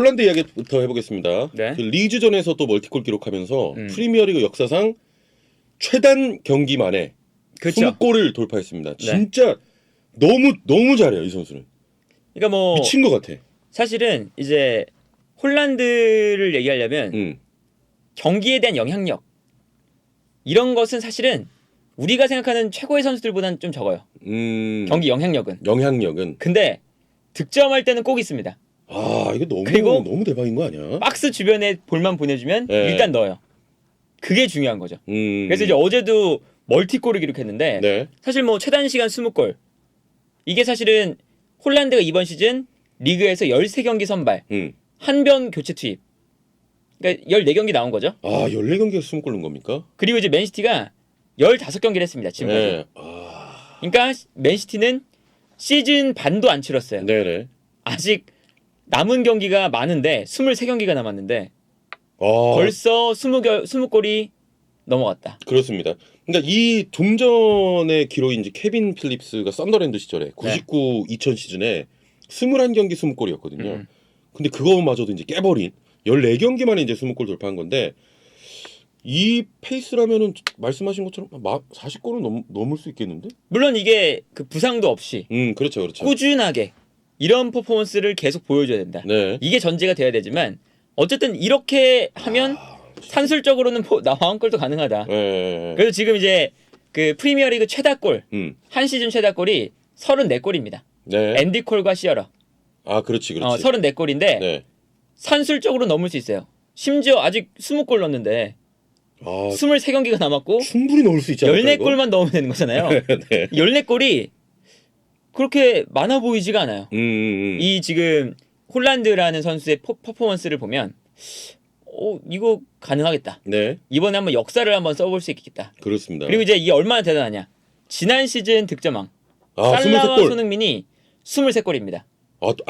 홀란드 이야기부터 해보겠습니다. 네. 그 리즈전에서 또 멀티골 기록하면서 프리미어리그 역사상 최단 경기 만에 그렇죠. 20골을 돌파했습니다. 진짜 너무 잘해요, 이 선수는. 그러니까 뭐 미친 것 같아. 사실은 이제 홀란드를 얘기하려면 경기에 대한 영향력 이런 것은 사실은 우리가 생각하는 최고의 선수들보다는 좀 적어요. 경기 영향력은. 근데 득점할 때는 꼭 있습니다. 아, 이거 그리고 너무 대박인 거 아니야? 박스 주변에 볼만 보내주면 일단 넣어요. 그게 중요한 거죠. 그래서 이제 어제도 멀티골을 기록했는데 네. 사실 뭐 최단 시간 20골 이게 사실은 홀란드가 이번 시즌 리그에서 13경기 선발 한 변 교체 투입 그러니까 14경기 나온 거죠. 아, 14경기에서 20골 넣은 겁니까? 그리고 이제 맨시티가 15경기를 했습니다. 지금까지. 네. 그러니까 맨시티는 시즌 반도 안 치렀어요. 네네. 아직 남은 경기가 많은데 23경기가 남았는데 벌써 20골이 넘어갔다. 그렇습니다. 그러니까 이 동전의 기록이 이제 케빈 필립스가 썬더랜드 시절에 99-2000 시즌에 21경기 20골이었거든요. 근데 그거마저도 이제 깨버린 14경기 만에 이제 20골 돌파한 건데 이 페이스라면은 말씀하신 것처럼 40골은 넘을 수 있겠는데? 물론 이게 그 부상도 없이 그렇죠. 꾸준하게 이런 퍼포먼스를 계속 보여줘야 된다. 네. 이게 전제가 돼야 되지만 어쨌든 이렇게 하면 산술적으로는 마운골도 가능하다. 네. 그래서 지금 이제 그 프리미어리그 최다골 한 시즌 최다골이 34골입니다. 네. 앤디 콜과 시어러. 아, 그렇지. 34골인데 네. 산술적으로 넘을 수 있어요. 심지어 아직 20골 넣었는데 23경기가 남았고 충분히 넣을 수 있지 않을까? 14골만 넣으면 되는 거잖아요. 네. 14골이 그렇게 많아 보이지가 않아요. 이 지금 홀란드라는 선수의 퍼포먼스를 보면 이거 가능하겠다. 네. 이번에 한번 역사를 한번 써볼 수 있겠다. 그렇습니다. 그리고 이제 이게 얼마나 대단하냐. 지난 시즌 득점왕 살라와 23골. 손흥민이 23골입니다.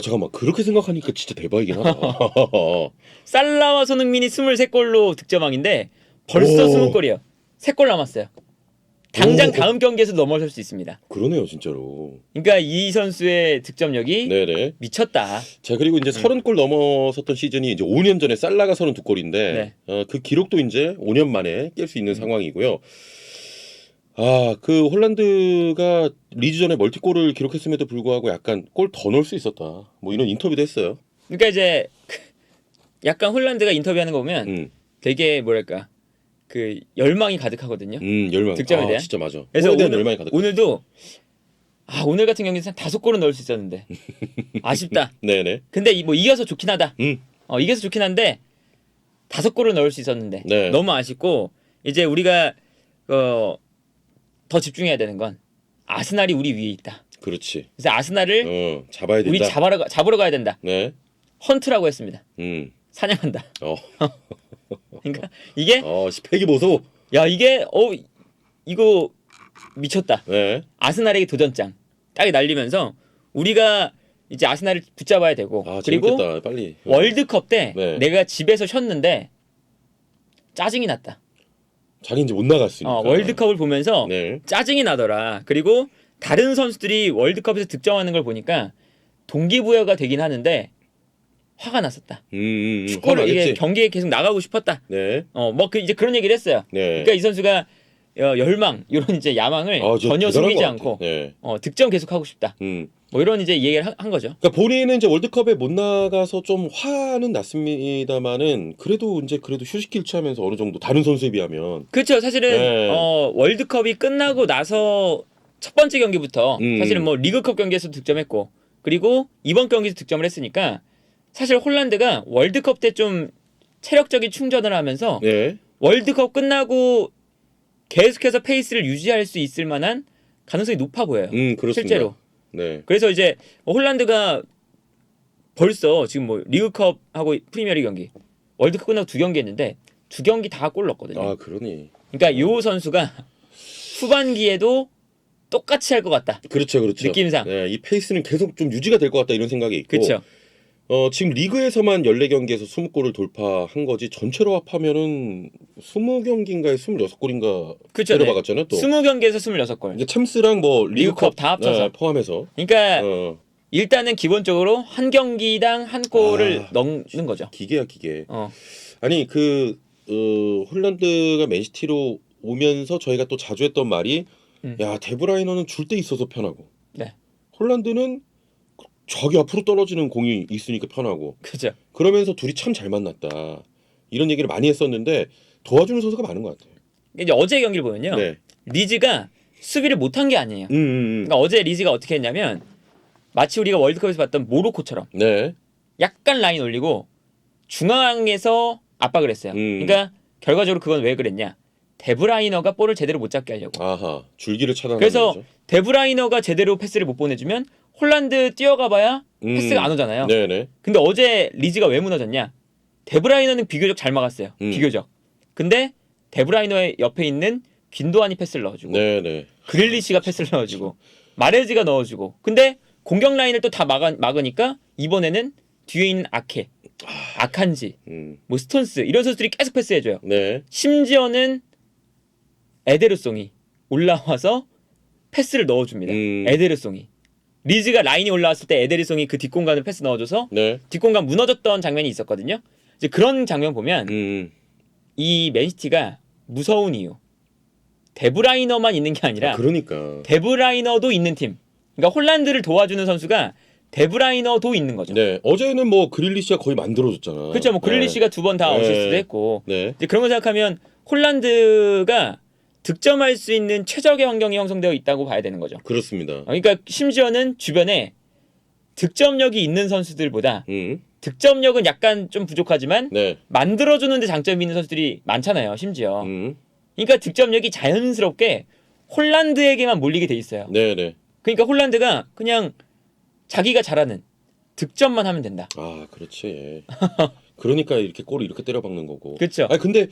잠깐만. 그렇게 생각하니까 진짜 대박이긴 하다. 살라와 손흥민이 23골로 득점왕인데 벌써 20골이에요. 3골 남았어요. 당장 다음 경기에서 넘어설 수 있습니다. 그러네요, 진짜로. 그러니까 이 선수의 득점력이 네네. 미쳤다. 자, 그리고 이제 30골 넘어섰던 시즌이 이제 5년 전에 살라가 32골인데 그 기록도 이제 5년 만에 깰 수 있는 상황이고요. 그 홀란드가 리즈전에 멀티골을 기록했음에도 불구하고 약간 골 더 넣을 수 있었다. 뭐 이런 인터뷰도 했어요. 그러니까 이제 약간 홀란드가 인터뷰하는 거 보면 되게 뭐랄까 그 열망이 가득하거든요. 열망. 득점에 대한. 진짜 맞아. 그래서 열망이 가득. 오늘도 오늘 같은 경기는 5골은 넣을 수 있었는데 아쉽다. 네네. 근데 이겨서 좋긴 하다. 이겨서 좋긴 한데 5골을 넣을 수 있었는데 너무 아쉽고 이제 우리가 더 집중해야 되는 건 아스날이 우리 위에 있다. 그렇지. 그래서 아스날을 잡아야 된다. 우리 잡으러 가야 된다. 네. 헌트라고 했습니다. 사냥한다. 그러니까 이게 패기 보소. 야 이게 이거 미쳤다. 네. 아스날에게 도전장 딱 날리면서 우리가 이제 아스날을 붙잡아야 되고 그리고 재밌겠다. 빨리. 월드컵 때 내가 집에서 쉬었는데 짜증이 났다. 자기 이제 못 나갔으니까. 월드컵을 보면서 짜증이 나더라. 그리고 다른 선수들이 월드컵에서 득점하는 걸 보니까 동기부여가 되긴 하는데 화가 났었다. 축구를 이게 경기에 계속 나가고 싶었다. 네. 이제 그런 얘기를 했어요. 그러니까 이 선수가 열망 이런 이제 야망을 전혀 숨기지 않고 득점 계속 하고 싶다. 뭐 이런 이제 얘기를 한 거죠. 그러니까 본인은 이제 월드컵에 못 나가서 좀 화는 났습니다만은 그래도 휴식 일치하면서 어느 정도 다른 선수에 비하면 그렇죠. 사실은 월드컵이 끝나고 나서 첫 번째 경기부터 사실은 뭐 리그컵 경기에서 득점했고 그리고 이번 경기에서 득점을 했으니까 사실 홀란드가 월드컵 때 좀 체력적인 충전을 하면서 월드컵 끝나고 계속해서 페이스를 유지할 수 있을 만한 가능성이 높아 보여요. 그렇습니다. 실제로. 네. 그래서 이제 홀란드가 벌써 지금 뭐 리그컵하고 프리미어리그 경기 월드컵 끝나고 2경기 했는데 2경기 다 골 넣었거든요. 그러니. 그러니까 요 선수가 후반기에도 똑같이 할 것 같다. 그렇죠. 느낌상. 네, 이 페이스는 계속 좀 유지가 될 것 같다 이런 생각이 있고. 그렇죠. 지금 리그에서만 14경기에서 20골을 돌파한 거지 전체로 합하면은 20경기인가에 26골인가 때려박았잖아요. 또 20경기에서 26골. 이제 챔스랑 뭐 리그컵 다 합쳐서 포함해서. 그러니까 일단은 기본적으로 한 경기당 한 골을 넣는 거죠. 기계야 기계. 아니 홀란드가 맨시티로 오면서 저희가 또 자주 했던 말이 야 데브라이너는 줄 때 있어서 편하고 네. 홀란드는 저기 앞으로 떨어지는 공이 있으니까 편하고 그죠. 그러면서 둘이 참 잘 만났다 이런 얘기를 많이 했었는데 도와주는 선수가 많은 것 같아요. 이제 어제 경기를 보면요. 네. 리즈가 수비를 못한 게 아니에요. 그러니까 어제 리즈가 어떻게 했냐면 마치 우리가 월드컵에서 봤던 모로코처럼 네. 약간 라인 올리고 중앙에서 압박을 했어요. 그러니까 결과적으로 그건 왜 그랬냐? 데브라이너가 볼을 제대로 못 잡게 하려고. 아하. 줄기를 차단하는 그래서 거죠. 데브라이너가 제대로 패스를 못 보내주면 홀란드 뛰어가봐야 패스가 안 오잖아요. 네네. 근데 어제 리즈가 왜 무너졌냐? 데브라이너는 비교적 잘 막았어요. 비교적. 근데 데브라이너의 옆에 있는 균도안이 패스를 넣어주고 네네. 그릴리시가 패스를 넣어주고 마레즈가 넣어주고 근데 공격 라인을 또 다 막으니까 이번에는 뒤에 있는 아케, 아칸지, 뭐 스톤스 이런 선수들이 계속 패스해줘요. 네. 심지어는 에데르송이 올라와서 패스를 넣어줍니다. 에데르송이. 리즈가 라인이 올라왔을 때 에데르송이 그 뒷공간을 패스 넣어줘서 네. 뒷공간 무너졌던 장면이 있었거든요. 이제 그런 장면 보면 이 맨시티가 무서운 이유. 데브라이너만 있는 게 아니라 그러니까. 데브라이너도 있는 팀. 그러니까 홀란드를 도와주는 선수가 데브라이너도 있는 거죠. 네. 어제는 뭐 그릴리시가 거의 만들어줬잖아. 그렇죠. 뭐 그릴리시가 두 번 다 어시스트도 했고. 네. 이제 그런 거 생각하면 홀란드가 득점할 수 있는 최적의 환경이 형성되어 있다고 봐야 되는 거죠. 그렇습니다. 그러니까 심지어는 주변에 득점력이 있는 선수들보다 득점력은 약간 좀 부족하지만 네. 만들어주는 데 장점이 있는 선수들이 많잖아요. 심지어. 그러니까 득점력이 자연스럽게 홀란드에게만 몰리게 돼 있어요. 네네. 그러니까 홀란드가 그냥 자기가 잘하는 득점만 하면 된다. 아, 그렇지. 그러니까 이렇게 골을 이렇게 때려박는 거고. 그렇죠. 아니 근데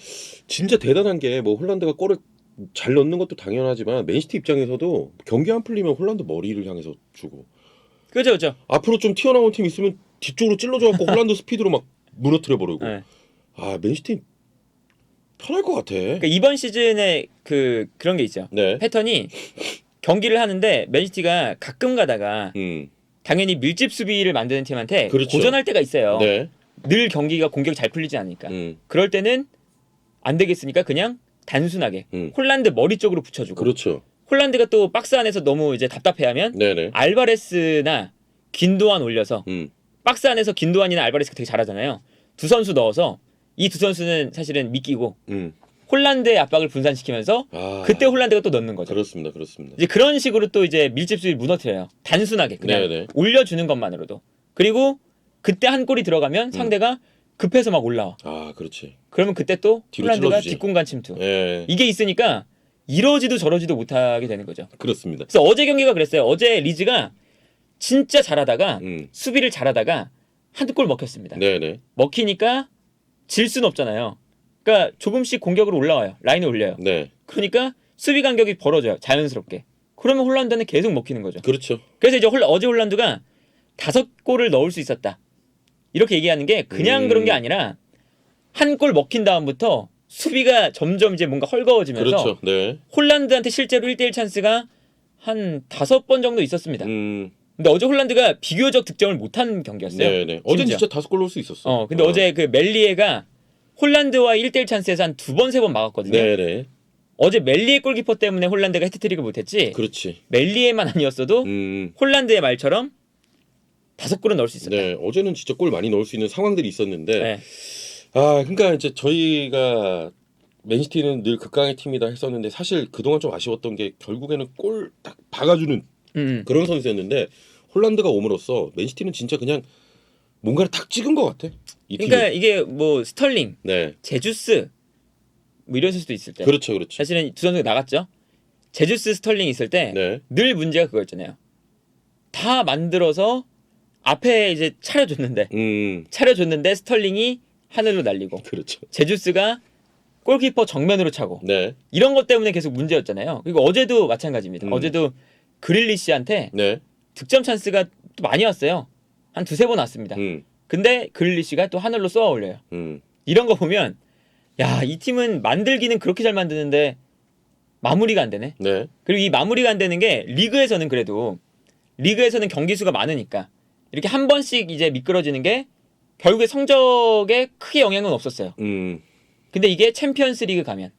진짜 대단한 게 뭐 홀란드가 골을 잘 넣는 것도 당연하지만 맨시티 입장에서도 경기 안 풀리면 홀란드 머리를 향해서 주고. 그죠, 그죠. 앞으로 좀 튀어나온 팀 있으면 뒤쪽으로 찔러줘갖고 홀란드 스피드로 막 무너뜨려 버리고. 네. 아 맨시티 편할 것 같아. 그러니까 이번 시즌에 그런 게 있죠. 네. 패턴이 경기를 하는데 맨시티가 가끔 가다가 당연히 밀집 수비를 만드는 팀한테 그렇죠. 고전할 때가 있어요. 네. 늘 경기가 공격이 잘 풀리지 않으니까. 그럴 때는 안 되겠으니까 그냥 단순하게 홀란드 머리 쪽으로 붙여주고. 그렇죠. 홀란드가 또 박스 안에서 너무 이제 답답해하면 네네. 알바레스나 긴도안 올려서 박스 안에서 긴도안이나 알바레스가 되게 잘하잖아요. 두 선수 넣어서 이 두 선수는 사실은 미끼고 홀란드의 압박을 분산시키면서 그때 홀란드가 또 넣는 거죠. 그렇습니다. 그렇습니다. 이제 그런 식으로 또 이제 밀집 수비 무너뜨려요. 단순하게 그냥 네네. 올려주는 것만으로도. 그리고 그때 한 골이 들어가면 상대가 급해서 막 올라와. 아, 그렇지. 그러면 그때 또 뒤로 홀란드가 찔러주지. 뒷공간 침투. 예. 이게 있으니까 이러지도 저러지도 못하게 되는 거죠. 그렇습니다. 그래서 어제 경기가 그랬어요. 어제 리즈가 진짜 잘하다가 수비를 잘하다가 한 골 먹혔습니다. 네네. 먹히니까 질 수는 없잖아요. 그러니까 조금씩 공격으로 올라와요. 라인을 올려요. 네. 그러니까 수비 간격이 벌어져요. 자연스럽게. 그러면 홀란드는 계속 먹히는 거죠. 그렇죠. 그래서 이제 어제 홀란드가 5골을 넣을 수 있었다. 이렇게 얘기하는 게 그냥 그런 게 아니라 한 골 먹힌 다음부터 수비가 점점 이제 뭔가 헐거워지면서 그렇죠. 네. 홀란드한테 실제로 1대1 찬스가 한 5번 정도 있었습니다. 근데 어제 홀란드가 비교적 득점을 못한 경기였어요. 네네. 어제 심지어. 진짜 5골 넣을 수 있었어. 근데 어제 그 멜리에가 홀란드와 1대1 찬스에서 한 2번, 3번 막았거든요. 네네. 어제 멜리에 골키퍼 때문에 홀란드가 해트트릭을 못했지. 그렇지. 멜리에만 아니었어도 홀란드의 말처럼 5골은 넣을 수 있었다. 네. 어제는 진짜 골 많이 넣을 수 있는 상황들이 있었는데. 네. 아, 그러니까 이제 저희가 맨시티는 늘 극강의 팀이다 했었는데 사실 그동안 좀 아쉬웠던 게 결국에는 골 딱 박아주는 그런 선수였는데 홀란드가 옴으로써 맨시티는 진짜 그냥 뭔가를 탁 찍은 것 같아. 이 그러니까 팀은. 이게 뭐 스털링, 네. 제주스 뭐 이런 선수도 있을 때. 그렇죠, 그렇죠. 사실은 두 선수가 나갔죠. 제주스, 스털링 있을 때 늘 네. 문제가 그거였잖아요. 다 만들어서 앞에 이제 차려줬는데 스털링이 하늘로 날리고 그렇죠. 제주스가 골키퍼 정면으로 차고 네. 이런 것 때문에 계속 문제였잖아요. 그리고 어제도 마찬가지입니다. 어제도 그릴리시한테 네. 득점 찬스가 또 많이 왔어요. 한 2-3번 왔습니다. 근데 그릴리시가 또 하늘로 쏘아 올려요. 이런 거 보면 야, 이 팀은 만들기는 그렇게 잘 만드는데 마무리가 안 되네. 네. 그리고 이 마무리가 안 되는 게 리그에서는 그래도 리그에서는 경기 수가 많으니까 이렇게 한 번씩 이제 미끄러지는 게 결국에 성적에 크게 영향은 없었어요. 근데 이게 챔피언스 리그 가면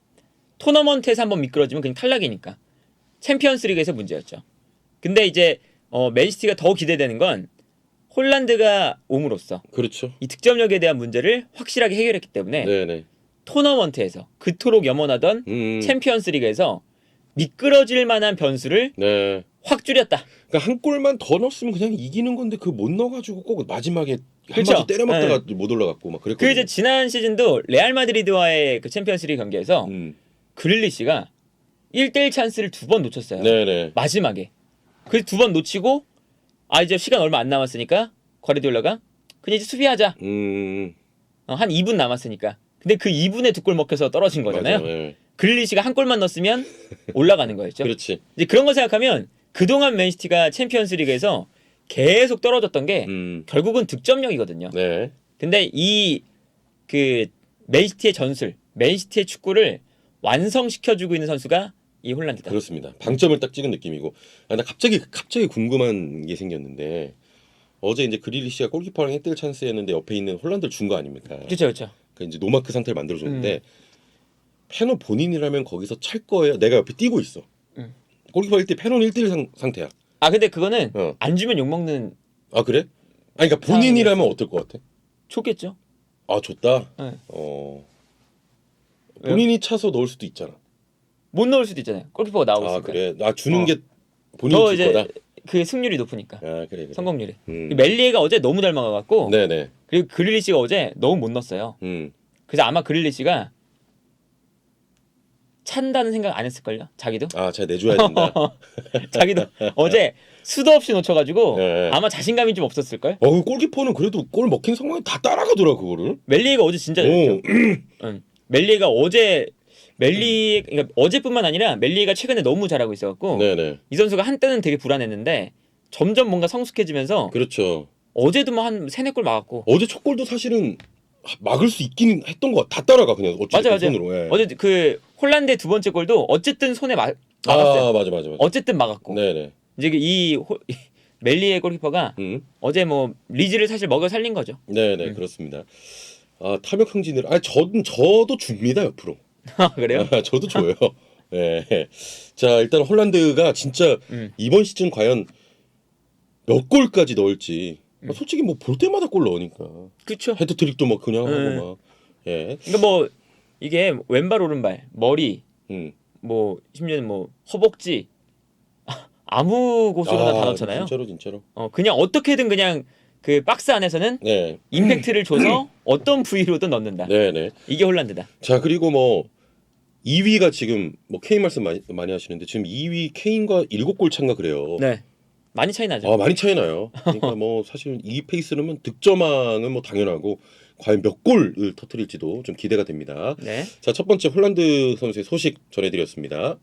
토너먼트에서 한번 미끄러지면 그냥 탈락이니까 챔피언스 리그에서 문제였죠. 근데 이제 맨시티가 더 기대되는 건 홀란드가 옴으로써 그렇죠. 이 득점력에 대한 문제를 확실하게 해결했기 때문에 네네. 토너먼트에서 그토록 염원하던 챔피언스 리그에서 미끄러질 만한 변수를 네. 확 줄였다. 그러니까 한 골만 더 넣었으면 그냥 이기는 건데 그 못 넣어가지고 꼭 마지막에 그렇죠. 한 마디 때려 맞다가 못 올라갔고 막 그랬거든요. 그 이제 지난 시즌도 레알 마드리드와의 그 챔피언스 리그 경기에서 그릴리시가 1대1 찬스를 2번 놓쳤어요. 네네. 마지막에. 그래서 2번 놓치고 이제 시간 얼마 안 남았으니까 과르디올라가 그냥 이제 수비하자. 한 2분 남았으니까. 근데 그 2분에 2골 먹혀서 떨어진 거잖아요. 맞아, 네. 그릴리시가 한 골만 넣었으면 올라가는 거였죠. 그렇지. 이제 그런 거 생각하면 그동안 맨시티가 챔피언스 리그에서 계속 떨어졌던 게 결국은 득점력이거든요. 네. 근데 이 그 맨시티의 전술, 맨시티의 축구를 완성시켜주고 있는 선수가 이 홀란드다. 그렇습니다. 방점을 딱 찍은 느낌이고. 나 갑자기 궁금한 게 생겼는데 어제 이제 그릴리시가 골키퍼랑 1대1 찬스였는데 옆에 있는 홀란드를 준 거 아닙니까? 그렇죠, 그렇죠. 그 이제 노마크 상태를 만들어줬는데 페노 본인이라면 거기서 찰 거예요. 내가 옆에 뛰고 있어. 골키퍼 1대 페노는 1대1 상태야. 근데 그거는 안 주면 욕 먹는. 아 그래? 그러니까 본인이라면 어떨 것 같아? 좋겠죠. 줬다. 네. 본인이 차서 넣을 수도 있잖아. 못 넣을 수도 있잖아요. 골키퍼가 나오고 있으니까. 그래. 주는 게 본인이 더 줄 이제 거다. 그 승률이 높으니까. 그래. 성공률이. 멜리에가 어제 너무 잘 막아갖고. 네네. 그리고 그릴리시가 어제 너무 못 넣었어요. 그래서 아마 그릴리시가 찬다는 생각 안 했을걸요? 자기도? 잘 내줘야 된다. 자기도 어제 수도 없이 놓쳐가지고 네. 아마 자신감이 좀 없었을걸? 그 골키퍼는 그래도 골 먹힌 상황에 다 따라가더라 그거를. 멜리에가 어제 진짜 잘했죠. 멜리에가 어제 그러니까 어제뿐만 아니라 멜리에가 최근에 너무 잘하고 있어갖고 네네. 이 선수가 한때는 되게 불안했는데 점점 뭔가 성숙해지면서 그렇죠. 어제도 뭐 한 3-4골 막았고 어제 첫 골도 사실은 막을 수 있긴 했던 거 다 따라가 그냥 어쨌든 맞아. 손으로. 예. 어제 그 홀란드의 2번째 골도 어쨌든 손에 막았어요. 맞아. 어쨌든 막았고. 네네. 이제 이 멜리의 골키퍼가 어제 뭐 리즈를 사실 먹여 살린 거죠. 네네 그렇습니다. 탐욕 흥진을 저도 줍니다 옆으로. 그래요? 저도 줘요. 네. 자 일단 홀란드가 진짜 이번 시즌 과연 몇 골까지 넣을지 솔직히 뭐 볼 때마다 골 넣으니까. 그렇죠. 헤드트릭도 막 그냥 하고 막. 예. 그러니까 뭐 이게 왼발 오른발 머리 뭐 심지어는 뭐 허벅지 아무 곳으로나 다 넣잖아요. 진짜로. 그냥 어떻게든 그냥 그 박스 안에서는 네. 임팩트를 줘서 어떤 부위로든 넣는다. 네네. 이게 홀란드다. 자 그리고 뭐 2위가 지금 뭐 케인 말씀 많이 하시는데 지금 2위 케인과 7골 차인가 그래요. 네. 많이 차이 나죠. 많이 차이 나요. 그러니까 뭐 사실 이 페이스로면 득점왕은 뭐 당연하고 과연 몇 골을 터뜨릴지도 좀 기대가 됩니다. 네. 자, 첫 번째 홀란드 선수의 소식 전해드렸습니다.